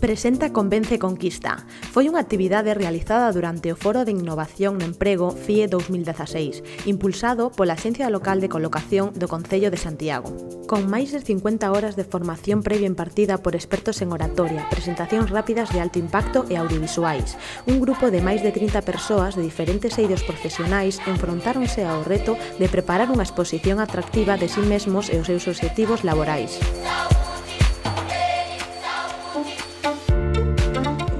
Presenta Convence Conquista. Foi unha actividade realizada durante o Foro de Innovación no Emprego FIE 2016, impulsado pola Axencia Local de Colocación do Concello de Santiago. Con máis de 50 horas de formación previa impartida por expertos en oratoria, presentacións rápidas de alto impacto e audiovisuais, un grupo de máis de 30 persoas de diferentes eidos profesionais enfrontáronse ao reto de preparar unha exposición atractiva de si mesmos e os seus obxectivos laborais.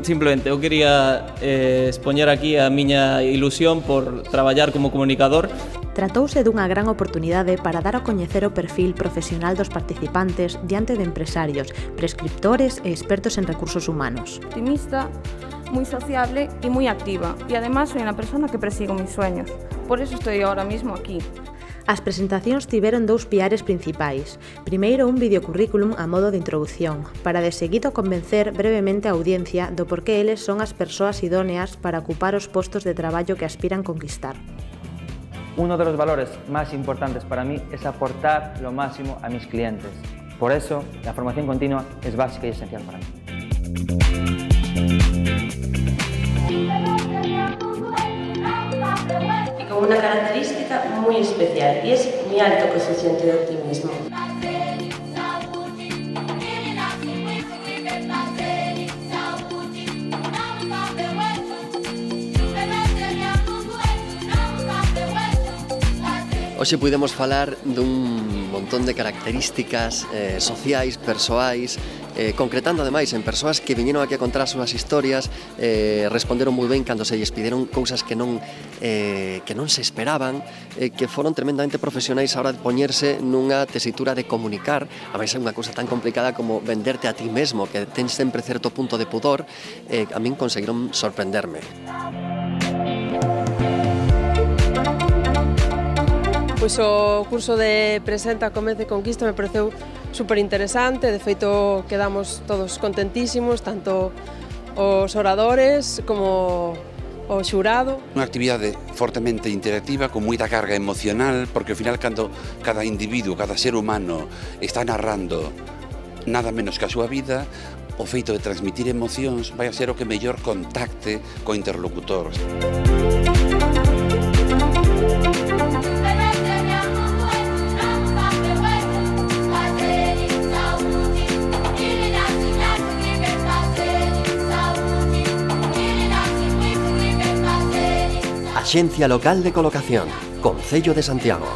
Simplemente eu quería expoñer aquí a miña ilusión por traballar como comunicador. Tratouse dunha gran oportunidade para dar a coñecer o perfil profesional dos participantes diante de empresarios, prescriptores e expertos en recursos humanos. Optimista, muy sociable y muy activa. Y además soy una persona que persigo mis sueños. Por eso estoy ahora mismo aquí. As presentacións tiveron dous piares principais. Primeiro, un videocurrículum a modo de introdución, para de seguido convencer brevemente a audiencia do por que eles son as persoas idóneas para ocupar os postos de traballo que aspiran conquistar. Uno de los valores más importantes para mí es aportar lo máximo a mis clientes. Por eso, la formación continua es básica y esencial para mí. Y con una característica muy especial, y es mi alto coeficiente de optimismo. Hoxe puidemos falar dun montón de características sociais, persoais, concretando ademais en persoas que viñeron aquí a contar as súas historias, responderon moi ben cando se lles pidieron cousas que non se esperaban, que foron tremendamente profesionais a hora de poñerse nunha tesitura de comunicar, a máis é unha cousa tan complicada como venderte a ti mesmo, que ten sempre certo punto de pudor, a min conseguiron sorprenderme. Pois o curso de Presenta, Convence, Conquista me pareceu super interesante, de feito quedamos todos contentísimos, tanto os oradores como o xurado. Unha actividade fortemente interactiva, con moita carga emocional, porque ao final cando cada individuo, cada ser humano está narrando nada menos que a súa vida, o feito de transmitir emocións vai a ser o que mellor contacte co interlocutor. Axencia Local de Colocación, Concello de Santiago.